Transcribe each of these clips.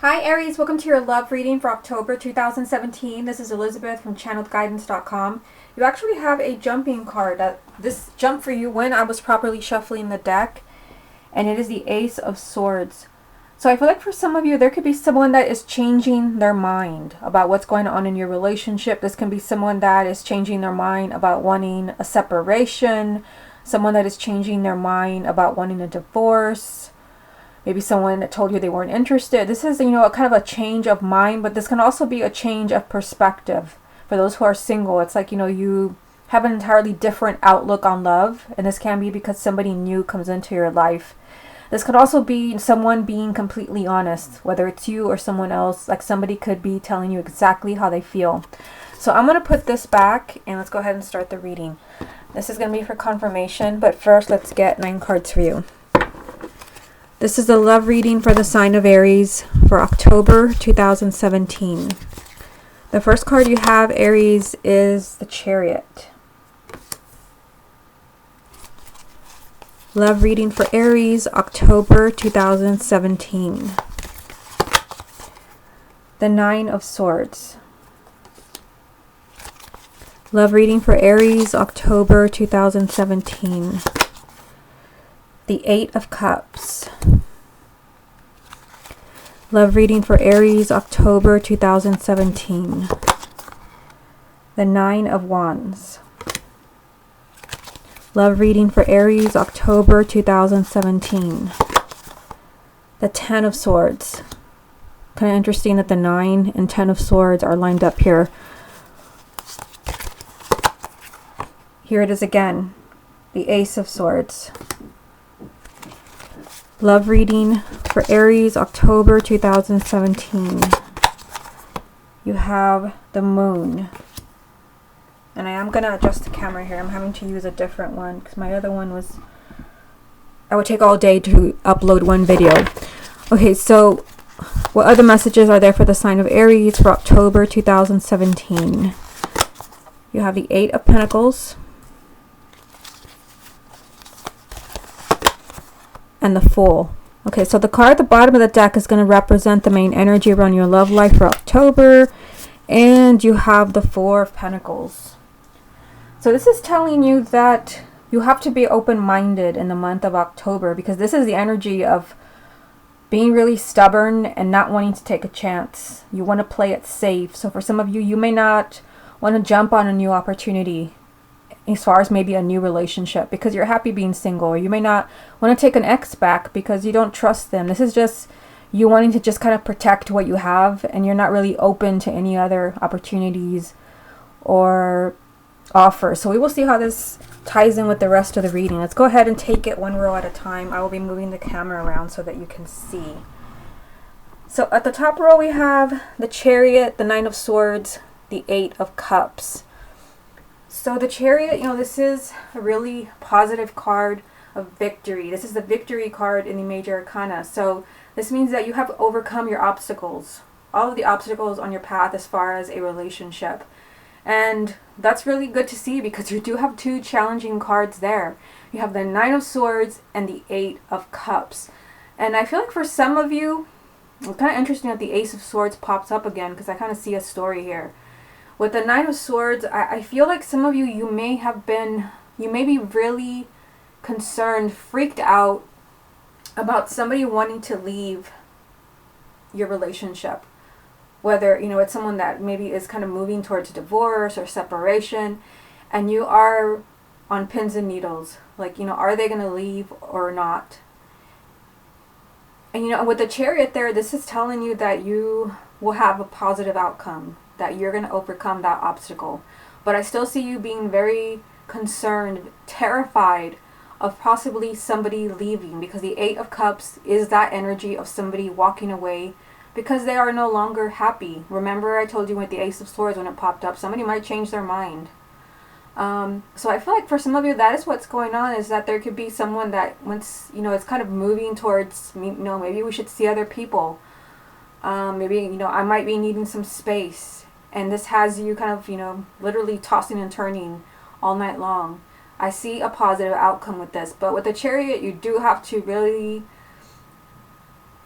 Hi Aries, welcome to your love reading for October 2017. This is Elizabeth from channeledguidance.com. You actually have a jumping card. This jumped for you when I was properly shuffling the deck, and it is the Ace of Swords. So I feel like for some of you, there could be someone that is changing their mind about what's going on in your relationship. This can be someone that is changing their mind about wanting a separation, someone that is changing their mind about wanting a divorce. Maybe someone that told you they weren't interested. This is, a kind of a change of mind, but this can also be a change of perspective. For those who are single, it's like, you have an entirely different outlook on love. And this can be because somebody new comes into your life. This could also be someone being completely honest, whether it's you or someone else. Like somebody could be telling you exactly how they feel. So I'm going to put this back and let's go ahead and start the reading. This is going to be for confirmation, but first let's get 9 cards for you. This is the love reading for the sign of Aries for October 2017. The first card you have, Aries, is the Chariot. Love reading for Aries, October 2017. The 9 of Swords. Love reading for Aries, October 2017. The 8 of Cups. Love reading for Aries, October 2017. The 9 of Wands. Love reading for Aries, October 2017. The 10 of Swords. Kind of interesting that the 9 and 10 of Swords are lined up here. Here it is again. The Ace of Swords. Love reading for Aries, October 2017. You have the Moon. And I am going to adjust the camera here. I'm having to use a different one because my other one was... I would take all day to upload one video. Okay, so what other messages are there for the sign of Aries for October 2017? You have the 8 of Pentacles. And the Fool. Okay, so the card at the bottom of the deck is going to represent the main energy around your love life for October. And you have the 4 of Pentacles. So this is telling you that you have to be open-minded in the month of October, because this is the energy of being really stubborn and not wanting to take a chance. You want to play it safe. So for some of you, you may not want to jump on a new opportunity as far as maybe a new relationship because you're happy being single. Or you may not want to take an ex back because you don't trust them. This is just you wanting to just kind of protect what you have, and you're not really open to any other opportunities or offers. So we will see how this ties in with the rest of the reading. Let's go ahead and take it one row at a time. I will be moving the camera around so that you can see. So at the top row we have the Chariot, the 9 of Swords, the 8 of Cups. So the Chariot, this is a really positive card of victory. This is the victory card in the Major Arcana. So this means that you have overcome your obstacles, all of the obstacles on your path as far as a relationship. And that's really good to see because you do have 2 challenging cards there. You have the 9 of Swords and the 8 of Cups. And I feel like for some of you, it's kind of interesting that the Ace of Swords pops up again because I kind of see a story here. With the 9 of Swords, I feel like some of you, you may be really concerned, freaked out about somebody wanting to leave your relationship. Whether, it's someone that maybe is kind of moving towards divorce or separation, and you are on pins and needles. Like, are they going to leave or not? And, with the Chariot there, this is telling you that you will have a positive outcome, that you're going to overcome that obstacle. But I still see you being very concerned, terrified of possibly somebody leaving, because the 8 of Cups is that energy of somebody walking away because they are no longer happy. Remember I told you with the Ace of Swords when it popped up, somebody might change their mind. So I feel like for some of you, that is what's going on, is that there could be someone that once, it's kind of moving towards, maybe we should see other people. Maybe, I might be needing some space. And this has you kind of, literally tossing and turning all night long. I see a positive outcome with this. But with the Chariot, you do have to really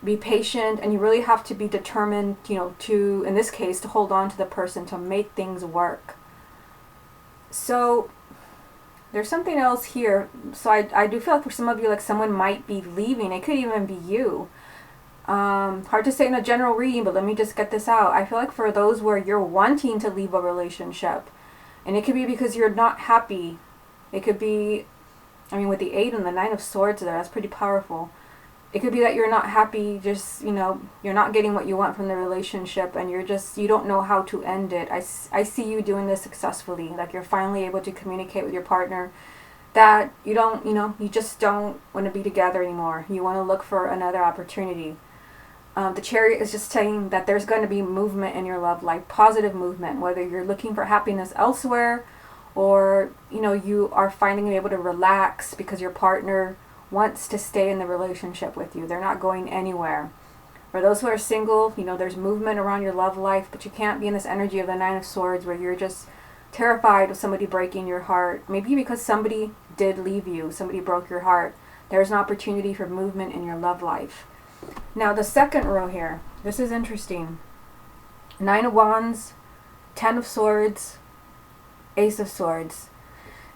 be patient, and you really have to be determined, to, in this case, to hold on to the person to make things work. So there's something else here. So I do feel like for some of you, like someone might be leaving. It could even be you. Hard to say in a general reading, but let me just get this out. I feel like for those where you're wanting to leave a relationship, and it could be because you're not happy. It could be, with the 8 and the 9 of Swords there, that's pretty powerful. It could be that you're not happy, just, you're not getting what you want from the relationship, and you don't know how to end it. I see you doing this successfully. Like you're finally able to communicate with your partner that you just don't want to be together anymore. You want to look for another opportunity. The Chariot is just saying that there's going to be movement in your love life, positive movement, whether you're looking for happiness elsewhere or, you are finding able to relax because your partner wants to stay in the relationship with you. They're not going anywhere. For those who are single, there's movement around your love life, but you can't be in this energy of the 9 of Swords where you're just terrified of somebody breaking your heart. Maybe because somebody did leave you, somebody broke your heart. There's an opportunity for movement in your love life. Now the second row here, this is interesting. 9 of Wands, 10 of Swords, Ace of Swords.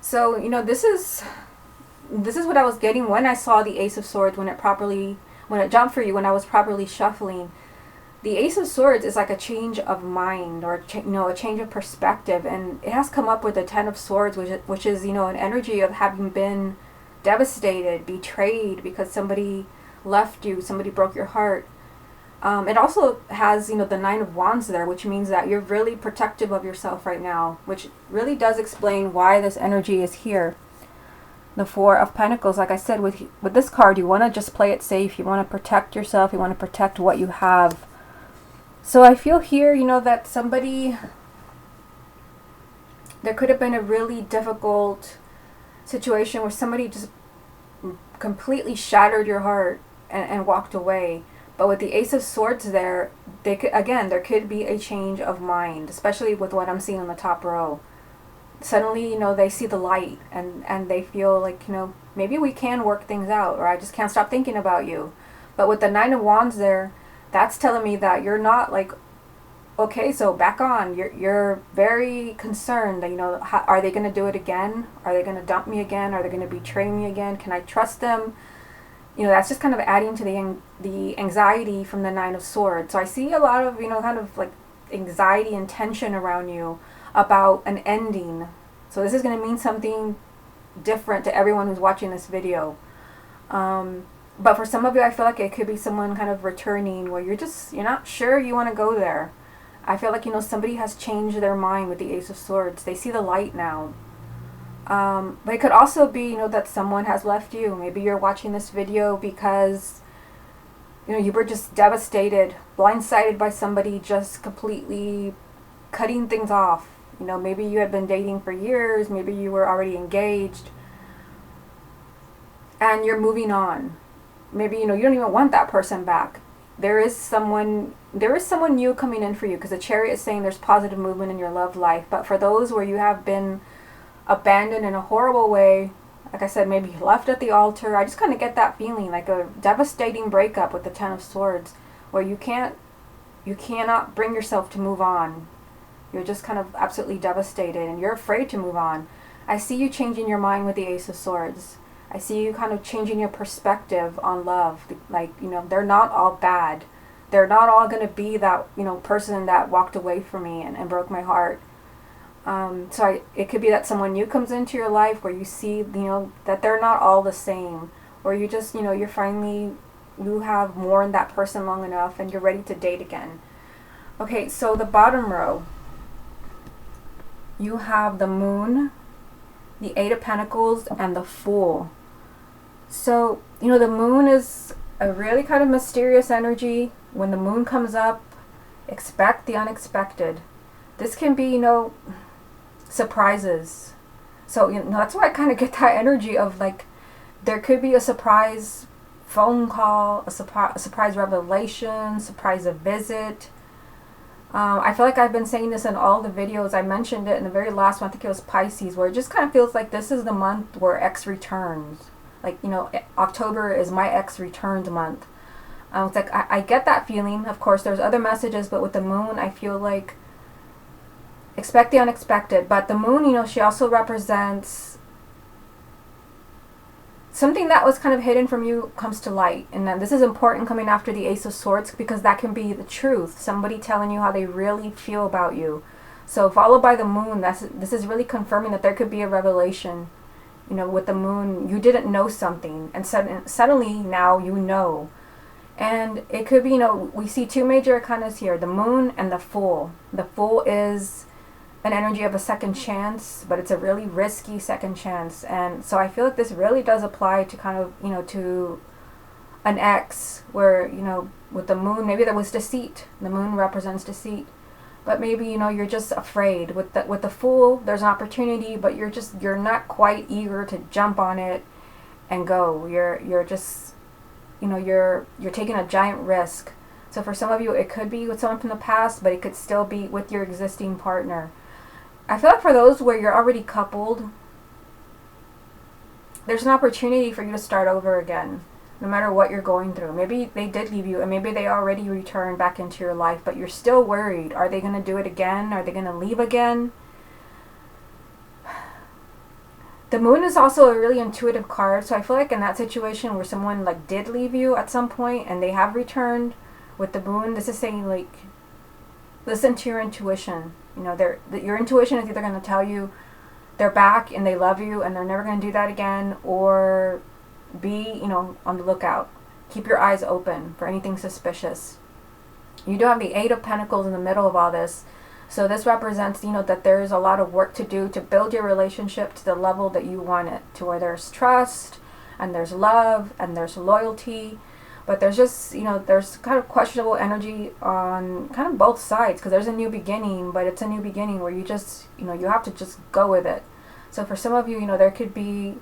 So, this is what I was getting when I saw the Ace of Swords, when it jumped for you, when I was properly shuffling. The Ace of Swords is like a change of mind, or a change of perspective, and it has come up with the 10 of Swords, which is an energy of having been devastated, betrayed because somebody left you, somebody broke your heart. It also has the 9 of Wands there, which means that you're really protective of yourself right now, which really does explain why this energy is here. The 4 of Pentacles, like I said, with this card, you want to just play it safe. You want to protect yourself. You want to protect what you have. So I feel here, that there could have been a really difficult situation where somebody just completely shattered your heart and walked away. But with the Ace of Swords there, there could be a change of mind, especially with what I'm seeing on the top row. Suddenly, they see the light and they feel like, maybe we can work things out, or I just can't stop thinking about you. But with the 9 of Wands there, that's telling me that you're not like, okay, so back on. You're very concerned that, how, are they going to do it again? Are they going to dump me again? Are they going to betray me again? Can I trust them? That's just kind of adding to the anxiety from the 9 of Swords. So I see a lot of, kind of like anxiety and tension around you about an ending. So this is going to mean something different to everyone who's watching this video. But for some of you, I feel like it could be someone kind of returning where you're not sure you want to go there. I feel like, somebody has changed their mind with the Ace of Swords. They see the light now. But it could also be, that someone has left you. Maybe you're watching this video because, you were just devastated, blindsided by somebody just completely cutting things off. Maybe you had been dating for years. Maybe you were already engaged. And you're moving on. Maybe, you don't even want that person back. There is someone new coming in for you, because the Chariot is saying there's positive movement in your love life. But for those where you have been abandoned in a horrible way, like I said, maybe left at the altar, I just kind of get that feeling, like a devastating breakup with the 10 of Swords, where you cannot bring yourself to move on. You're just kind of absolutely devastated, and you're afraid to move on. I see you changing your mind with the Ace of Swords. I see you kind of changing your perspective on love. Like, they're not all bad. They're not all going to be that, person that walked away from me and broke my heart. So it could be that someone new comes into your life where you see, that they're not all the same. Or you just, you have mourned that person long enough and you're ready to date again. Okay, so the bottom row, you have the Moon, the 8 of Pentacles, and the Fool. So, the Moon is a really kind of mysterious energy. When the Moon comes up, expect the unexpected. This can be, surprises. So, that's why I kind of get that energy of, like, there could be a surprise phone call, a surprise revelation, surprise visit. I feel like I've been saying this in all the videos. I mentioned it in the very last one, I think it was Pisces, where it just kind of feels like this is the month where X returns. Like, October is my X returned month. It's like I get that feeling. Of course, there's other messages, but with the moon, I feel like expect the unexpected. But the moon, you know, she also represents something that was kind of hidden from you comes to light. And then this is important coming after the Ace of Swords, because that can be the truth. Somebody telling you how they really feel about you. So followed by the moon, this is really confirming that there could be a revelation. You know, with the moon, you didn't know something, and suddenly now you know. And it could be, you know, we see two major arcanas here, the moon and the fool. The fool is an energy of a second chance, but it's a really risky second chance. And so I feel like this really does apply to kind of, you know, to an ex where, you know, with the moon, maybe there was deceit. The moon represents deceit. But maybe, you know, you're just afraid. With the fool, there's an opportunity, but you're not quite eager to jump on it and go. You're just, you know, you're taking a giant risk. So for some of you, it could be with someone from the past, but it could still be with your existing partner. I feel like for those where you're already coupled, there's an opportunity for you to start over again, no matter what you're going through. Maybe they did leave you, and maybe they already returned back into your life, but you're still worried. Are they going to do it again? Are they going to leave again? The moon is also a really intuitive card, so I feel like in that situation where someone like did leave you at some point and they have returned, with the moon, this is saying like, listen to your intuition. You know, your intuition is either going to tell you they're back and they love you and they're never going to do that again, or be, you know, on the lookout. Keep your eyes open for anything suspicious. You do have the Eight of Pentacles in the middle of all this. So this represents, you know, that there's a lot of work to do to build your relationship to the level that you want it, to where there's trust and there's love and there's loyalty. But there's just, you know, there's kind of questionable energy on kind of both sides, because there's a new beginning, but it's a new beginning where you just, you know, you have to just go with it. So for some of you, you know, there could be,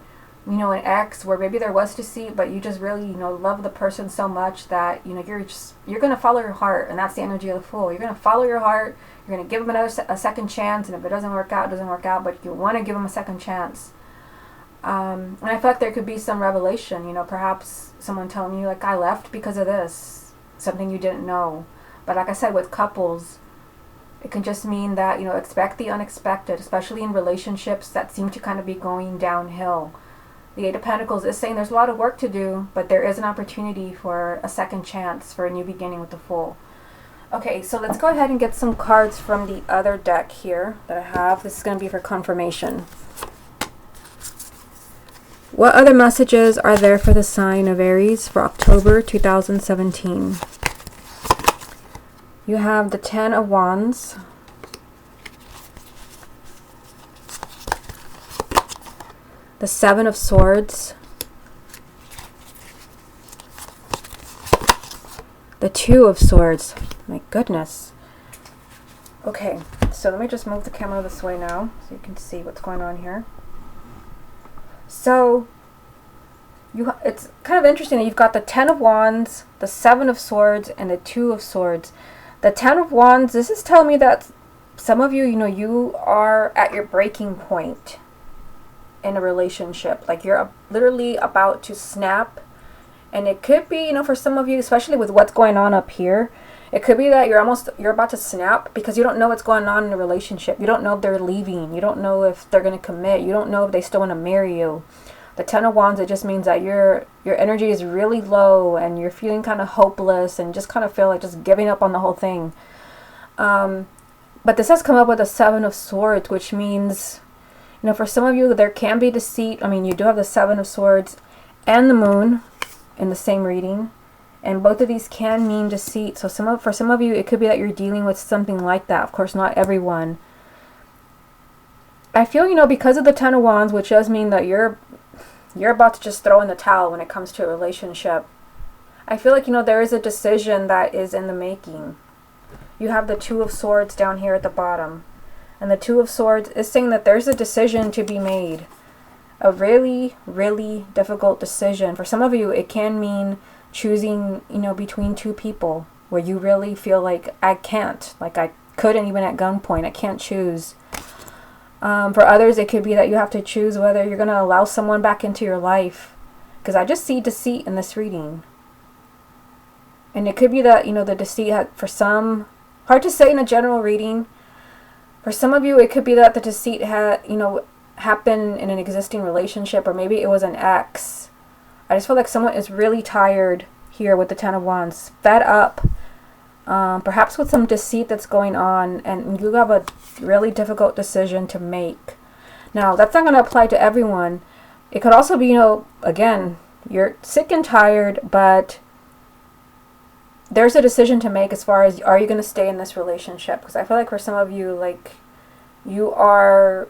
you know, an ex where maybe there was deceit, but you just really, you know, love the person so much that, you know, you're going to follow your heart. And that's the energy of the Fool. You're going to follow your heart. You're going to give them a second chance. And if it doesn't work out, it doesn't work out. But you want to give them a second chance. And I feel like there could be some revelation, you know, perhaps someone telling you like, I left because of this, something you didn't know. But like I said, with couples, it can just mean that, you know, expect the unexpected, especially in relationships that seem to kind of be going downhill. The Eight of Pentacles is saying there's a lot of work to do, but there is an opportunity for a second chance, for a new beginning with the Fool. Okay, so let's go ahead and get some cards from the other deck here that I have. This is going to be for confirmation. What other messages are there for the sign of Aries for October 2017? You have the Ten of Wands, the Seven of Swords, the Two of Swords. My goodness. Okay, so let me just move the camera this way now so you can see what's going on here. So, it's kind of interesting that you've got the Ten of Wands, the Seven of Swords, and the Two of Swords. The Ten of Wands, this is telling me that some of you, you know, you are at your breaking point in a relationship. Like you're literally about to snap. And it could be, you know, for some of you, especially with what's going on up here, it could be that you're about to snap because you don't know what's going on in the relationship. You don't know if they're leaving. You don't know if they're going to commit. You don't know if they still want to marry you. The Ten of Wands, it just means that your energy is really low and you're feeling kind of hopeless and just kind of feel like just giving up on the whole thing. But this has come up with a Seven of Swords, which means, you know, for some of you, there can be deceit. I mean, you do have the Seven of Swords and the Moon in the same reading. And both of these can mean deceit. So for some of you, it could be that you're dealing with something like that. Of course, not everyone. I feel, you know, because of the Ten of Wands, which does mean that you're about to just throw in the towel when it comes to a relationship. I feel like, you know, there is a decision that is in the making. You have the Two of Swords down here at the bottom. And the Two of Swords is saying that there's a decision to be made. A really, really difficult decision. For some of you, it can mean choosing, you know, between two people where you really feel like I can't, like I couldn't even at gunpoint, I can't choose. For others, it could be that you have to choose whether you're going to allow someone back into your life, because I just see deceit in this reading. And it could be that, you know, the deceit had, for some, hard to say in a general reading. For some of you, it could be that the deceit had, you know, happened in an existing relationship, or maybe it was an ex. I just feel like someone is really tired here with the Ten of Wands, fed up, perhaps with some deceit that's going on, and you have a really difficult decision to make. Now, that's not going to apply to everyone. It could also be, you know, again, you're sick and tired, but there's a decision to make as far as, are you going to stay in this relationship? Because I feel like for some of you, like, you are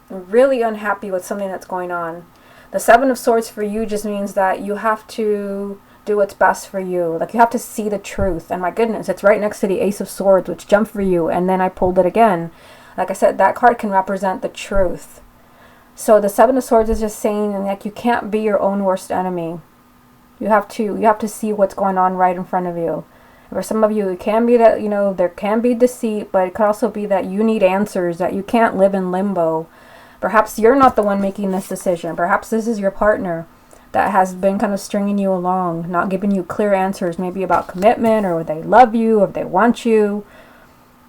really unhappy with something that's going on. The Seven of Swords for you just means that you have to do what's best for you. Like, you have to see the truth. And my goodness, it's right next to the Ace of Swords, which jumped for you. And then I pulled it again. Like I said, that card can represent the truth. So the Seven of Swords is just saying, like, you can't be your own worst enemy. You have to see what's going on right in front of you. For some of you, it can be that, you know, there can be deceit, but it could also be that you need answers, that you can't live in limbo. Perhaps you're not the one making this decision. Perhaps this is your partner that has been kind of stringing you along, not giving you clear answers, maybe about commitment, or they love you, or they want you.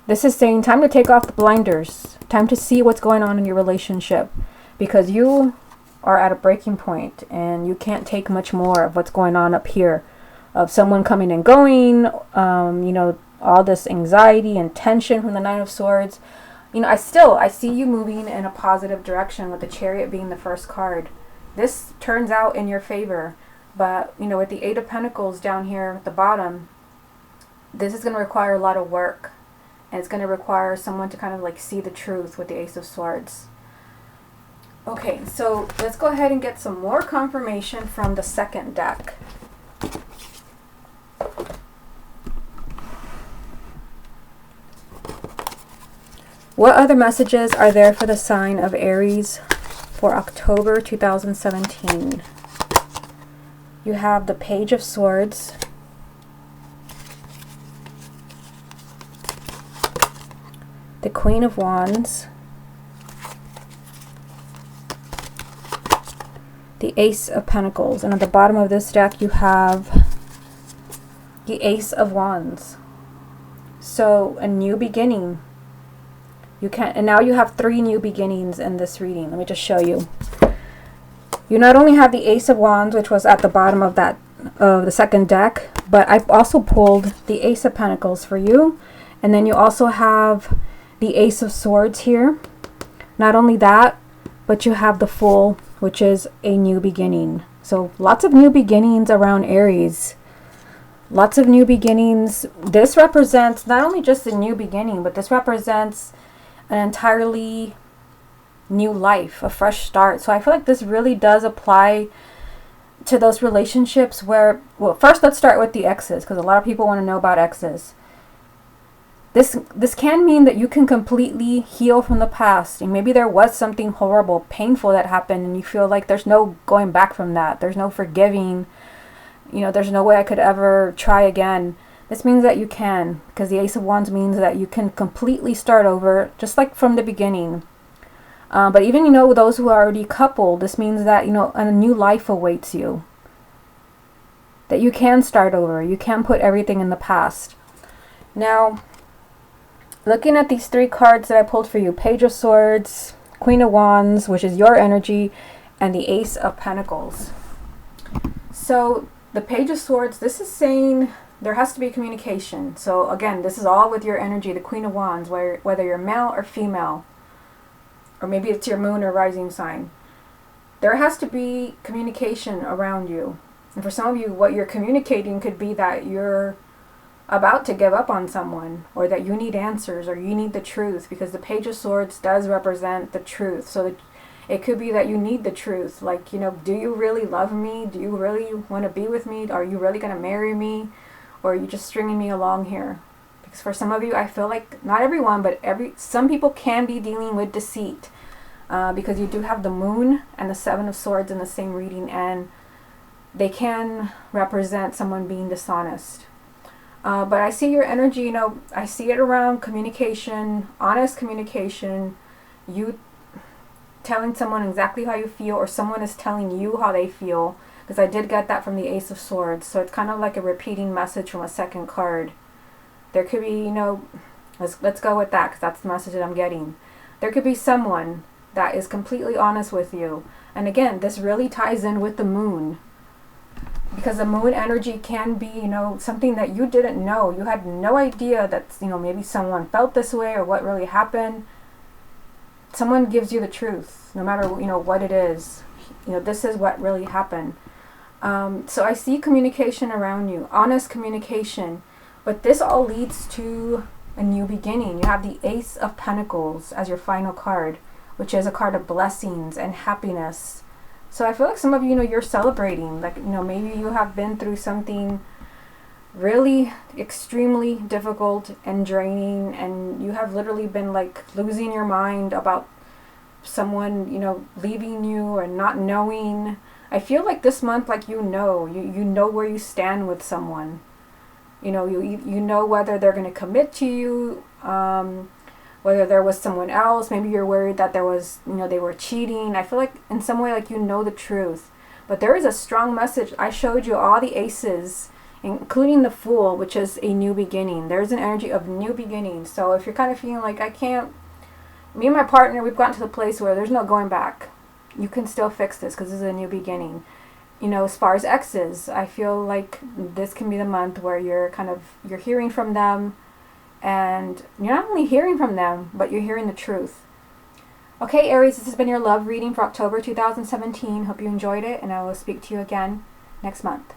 This is saying time to take off the blinders, time to see what's going on in your relationship, because you are at a breaking point and you can't take much more of what's going on up here, of someone coming and going, you know, all this anxiety and tension from the Nine of Swords. You know, I see you moving in a positive direction, with the Chariot being the first card. This turns out in your favor, but, you know, with the Eight of Pentacles down here at the bottom, this is going to require a lot of work, and it's going to require someone to kind of like see the truth with the Ace of Swords. Okay, so let's go ahead and get some more confirmation from the second deck. What other messages are there for the sign of Aries for October 2017? You have the Page of Swords, the Queen of Wands, the Ace of Pentacles, and at the bottom of this deck you have the Ace of Wands. So a new beginning. And now you have 3 new beginnings in this reading. Let me just show you. You not only have the Ace of Wands, which was at the bottom of that the second deck, but I've also pulled the Ace of Pentacles for you, and then you also have the Ace of Swords here. Not only that, but you have the Fool, which is a new beginning. So lots of new beginnings around Aries. Lots of new beginnings. This represents not only just a new beginning, but this represents an entirely new life, a fresh start. So I feel like this really does apply to those relationships where, well, first let's start with the exes, because a lot of people want to know about exes. This can mean that you can completely heal from the past, and maybe there was something horrible, painful that happened, and you feel like there's no going back from that. There's no forgiving. You know, there's no way I could ever try again. This means that you can, because the Ace of Wands means that you can completely start over, just like from the beginning. But even, you know, those who are already coupled, this means that, you know, a new life awaits you. That you can start over. You can put everything in the past. Now, looking at these 3 cards that I pulled for you, Page of Swords, Queen of Wands, which is your energy, and the Ace of Pentacles. So the Page of Swords, this is saying there has to be communication. So again, this is all with your energy, the Queen of Wands, whether you're male or female, or maybe it's your moon or rising sign. There has to be communication around you. And for some of you, what you're communicating could be that you're about to give up on someone, or that you need answers, or you need the truth, because the Page of Swords does represent the truth. So that it could be that you need the truth. Like, you know, do you really love me? Do you really want to be with me? Are you really going to marry me? Or are you just stringing me along here? Because for some of you, I feel like, not everyone, but some people can be dealing with deceit. Because you do have the Moon and the Seven of Swords in the same reading, and they can represent someone being dishonest. But I see your energy, you know, I see it around communication, honest communication, you telling someone exactly how you feel, or someone is telling you how they feel. because I did get that from the Ace of Swords. So it's kind of like a repeating message from a second card. There could be, you know, let's go with that because that's the message that I'm getting. There could be someone that is completely honest with you. And again, this really ties in with the moon. Because the moon energy can be, you know, something that you didn't know. You had no idea that, you know, maybe someone felt this way or what really happened. Someone gives you the truth, no matter, you know, what it is. You know, this is what really happened. So I see communication around you, honest communication. But this all leads to a new beginning. You have the Ace of Pentacles as your final card, which is a card of blessings and happiness. So I feel like some of you, you know, you're celebrating. Like, you know, maybe you have been through something really extremely difficult and draining, and you have literally been like losing your mind about someone, you know, leaving you or not knowing. I feel like this month, like, you know where you stand with someone. You know, you know whether they're going to commit to you, whether there was someone else. Maybe you're worried that there was, you know, they were cheating. I feel like in some way, like, you know the truth. But there is a strong message. I showed you all the aces, including the Fool, which is a new beginning. There's an energy of new beginning. So if you're kind of feeling like, me and my partner, we've gotten to the place where there's no going back. You can still fix this because this is a new beginning. You know, as far as exes, I feel like this can be the month where you're hearing from them. And you're not only hearing from them, but you're hearing the truth. Okay, Aries, this has been your love reading for October 2017. Hope you enjoyed it, and I will speak to you again next month.